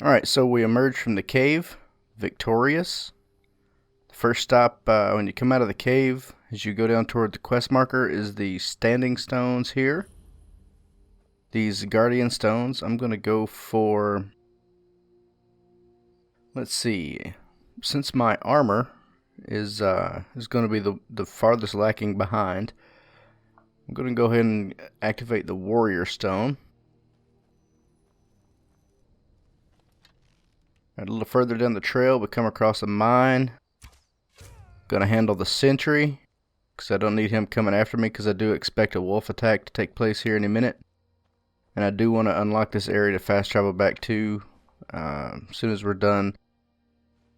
Alright, so we emerged from the cave, victorious. The first stop when you come out of the cave, as you go down toward the quest marker, is the standing stones here. These guardian stones. I'm going to go for... Let's see. Since my armor is going to be the farthest lacking behind, I'm going to go ahead and activate the warrior stone. A little further down the trail, we come across a mine. Gonna handle the sentry, because I don't need him coming after me, because I do expect a wolf attack to take place here in a minute. And I do want to unlock this area to fast travel back to, as soon as we're done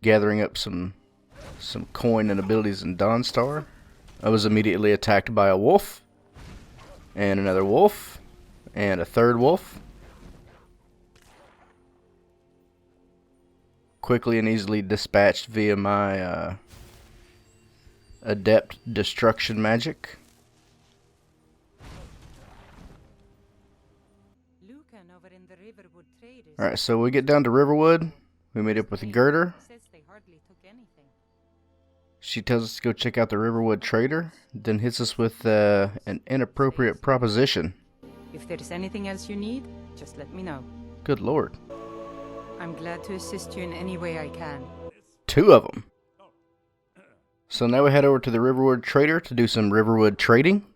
gathering up some coin and abilities in Dawnstar. I was immediately attacked by a wolf, and another wolf, and a third wolf. Quickly and easily dispatched via my adept destruction magic. Alright, so we get down to Riverwood. We meet up with Gerder. She tells us to go check out the Riverwood trader, then hits us with an inappropriate proposition. If there's anything else you need, just let me know. Good lord. I'm glad to assist you in any way I can. 2 of them. So now we head over to the Riverwood trader to do some Riverwood trading.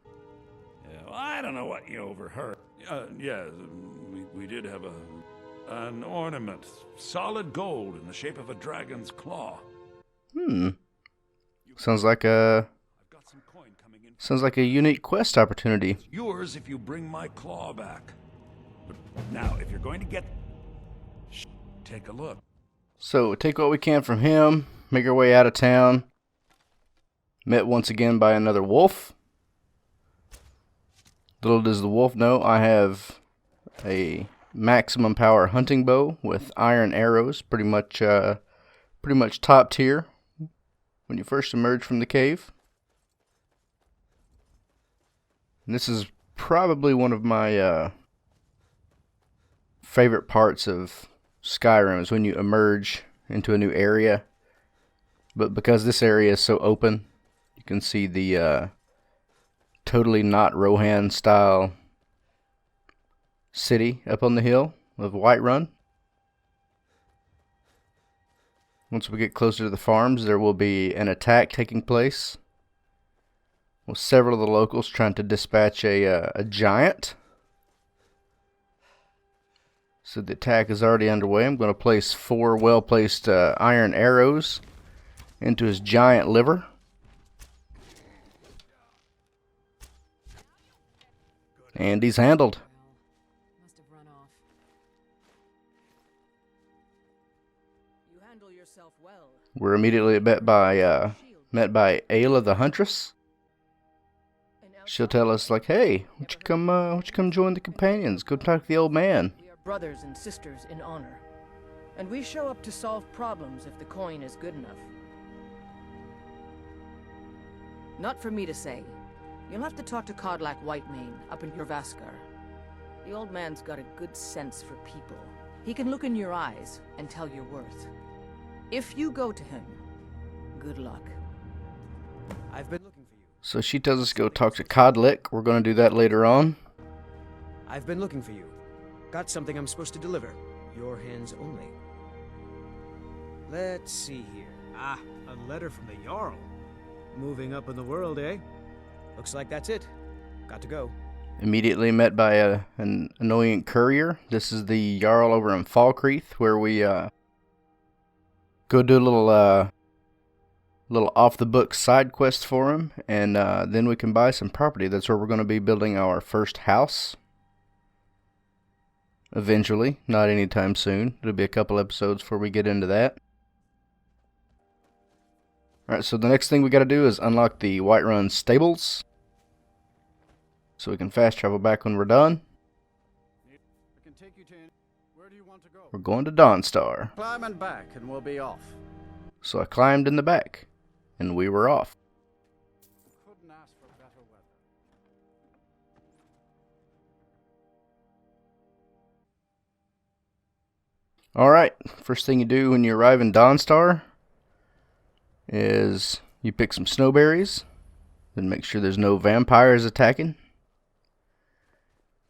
Yeah, well, I don't know what you overheard. Yeah, we did have an ornament, solid gold in the shape of a dragon's claw. Sounds like a unique quest opportunity. It's yours if you bring my claw back. But now, if you're going to get... take a look. So, take what we can from him, make our way out of town. Met once again by another wolf. Little does the wolf know, I have a maximum power hunting bow with iron arrows, pretty much top tier when you first emerge from the cave. And this is probably one of my favorite parts of Skyrim, is when you emerge into a new area. But because this area is so open, you can see the totally not Rohan style city up on the hill of Whiterun. Once we get closer to the farms, there will be an attack taking place, with several of the locals trying to dispatch a giant. So the attack is already underway. I'm going to place 4 well-placed iron arrows into his giant liver. And he's handled. Must have run off. You handle yourself well. We're immediately met by Ayla the Huntress. She'll tell us like, "Hey, why don't you come join the companions? Go talk to the old man." We are brothers and sisters in honor, and we show up to solve problems if the coin is good enough. Not for me to say. You'll have to talk to Codlack Whitemane up in Jorvaskar. The old man's got a good sense for people. He can look in your eyes and tell your worth. If you go to him, good luck. I've been looking for you. So she tells us to go talk to Codlick. We're going to do that later on. I've been looking for you. Got something I'm supposed to deliver. Your hands only. Let's see here. Ah, a letter from the Jarl. Moving up in the world, eh? Looks like that's it. Got to go. Immediately met by an annoying courier. This is the Jarl over in Falkreath, where we go do a little off-the-book side quest for him, and then we can buy some property. That's where we're going to be building our first house. Eventually, not anytime soon. It'll be a couple episodes before we get into that. Alright, so the next thing we gotta do is unlock the Whiterun stables, so we can fast travel back when we're done. Where do you want to go? We're going to Dawnstar. Climb and back and we'll be off. So I climbed in the back, and we were off. Couldn't ask for better weather. Alright, first thing you do when you arrive in Dawnstar is you pick some snowberries, then make sure there's no vampires attacking,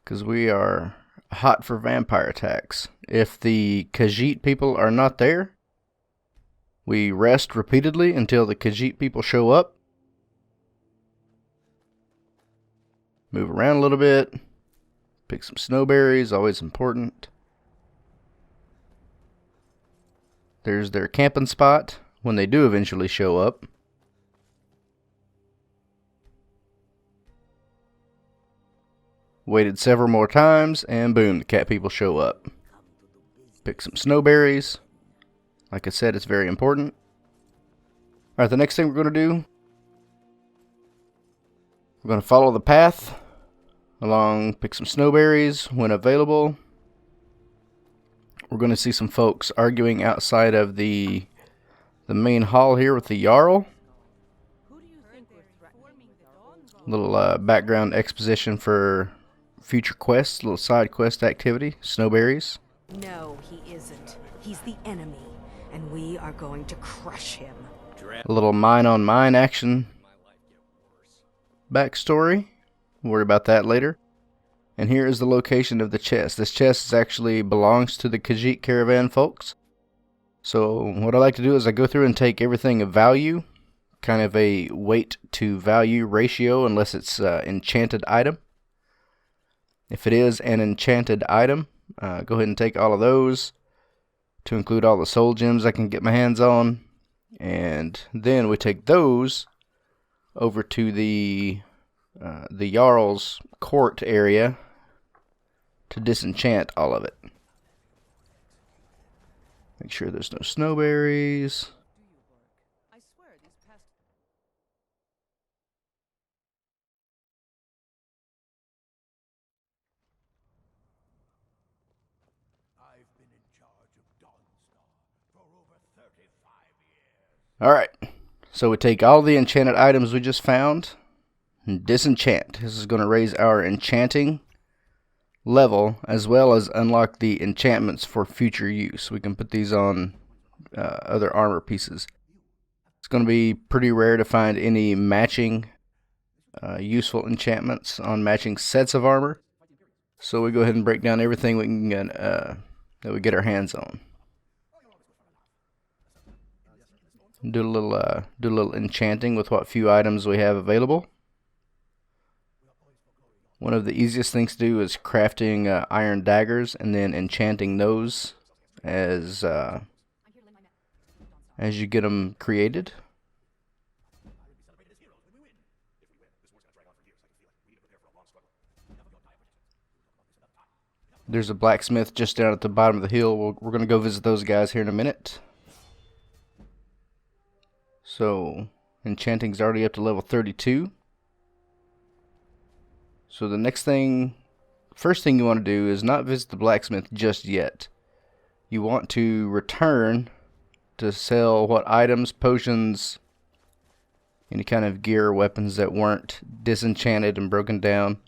because we are hot for vampire attacks. If the Khajiit people are not there, we rest repeatedly until the Khajiit people show up. Move around a little bit, pick some snowberries, always important. There's their camping spot when they do eventually show up. Waited several more times, and boom, the cat people show up. Pick some snowberries. Like I said, it's very important. Alright, the next thing we're going to do, we're going to follow the path along, pick some snowberries when available. We're going to see some folks arguing outside of the main hall here with the Jarl. Little background exposition for future quests, little side quest activity, snowberries. No, he isn't. He's the enemy, and we are going to crush him. A little mine-on-mine action backstory. We'll worry about that later. And here is the location of the chest. This chest actually belongs to the Khajiit caravan folks. So what I like to do is I go through and take everything of value, kind of a weight to value ratio, unless it's enchanted item. If it is an enchanted item, go ahead and take all of those, to include all the soul gems I can get my hands on. And then we take those over to the Jarl's court area to disenchant all of it. Make sure there's no snowberries. I swear these past I've been in charge of Dawnstar for over 35 years. Alright, so we take all the enchanted items we just found and disenchant. This is going to raise our enchanting level, as well as unlock the enchantments for future use. We can put these on other armor pieces. It's going to be pretty rare to find any matching useful enchantments on matching sets of armor. So we go ahead and break down everything we can get, that we get our hands on. Do a little enchanting with what few items we have available. One of the easiest things to do is crafting iron daggers and then enchanting those as you get them created. There's a blacksmith just down at the bottom of the hill. We're going to go visit those guys here in a minute. So, enchanting's already up to level 32. So the first thing you want to do is not visit the blacksmith just yet. You want to return to sell what items, potions, any kind of gear or weapons that weren't disenchanted and broken down.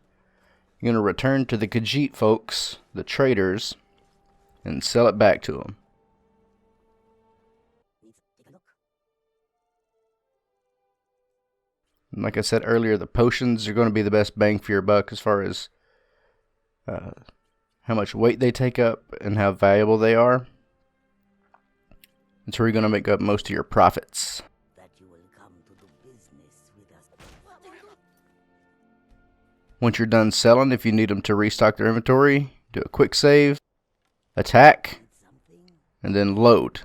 You're going to return to the Khajiit folks, the traders, and sell it back to them. Like I said earlier, the potions are going to be the best bang for your buck as far as how much weight they take up and how valuable they are. That's where you're going to make up most of your profits. Once you're done selling, if you need them to restock their inventory, do a quick save, attack, and then load.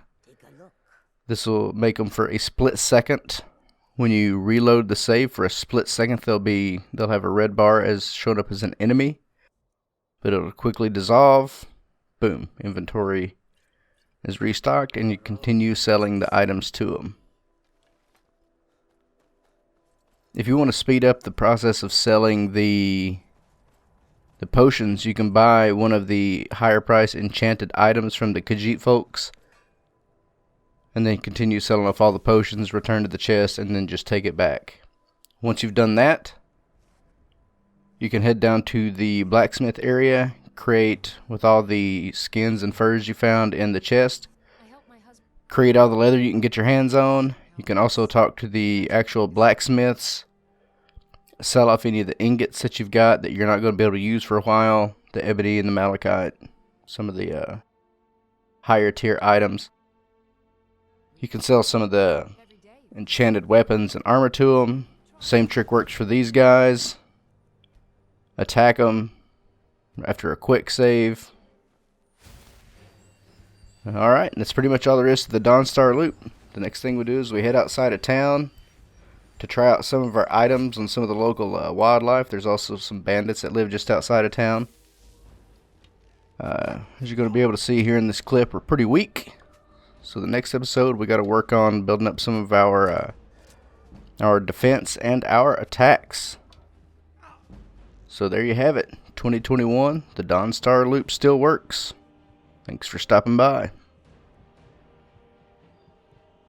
This will make them for a split second. When you reload the save for a split second, they'll have a red bar as shown up as an enemy, but it'll quickly dissolve. Boom, inventory is restocked, and you continue selling the items to them. If you want to speed up the process of selling the potions, you can buy one of the higher price enchanted items from the Khajiit folks, and then continue selling off all the potions, return to the chest, and then just take it back. Once you've done that, you can head down to the blacksmith area, create with all the skins and furs you found in the chest. Create all the leather you can get your hands on. You can also talk to the actual blacksmiths. Sell off any of the ingots that you've got that you're not going to be able to use for a while. The ebony and the malachite. Some of the higher tier items. You can sell some of the enchanted weapons and armor to them. Same trick works for these guys. Attack them after a quick save. Alright, and that's pretty much all there is to the Dawnstar Loop. The next thing we do is we head outside of town to try out some of our items and some of the local wildlife. There's also some bandits that live just outside of town. As you're going to be able to see here in this clip, we're pretty weak. So the next episode, we got to work on building up some of our defense and our attacks. So there you have it. 2021, the Dawnstar Loop still works. Thanks for stopping by.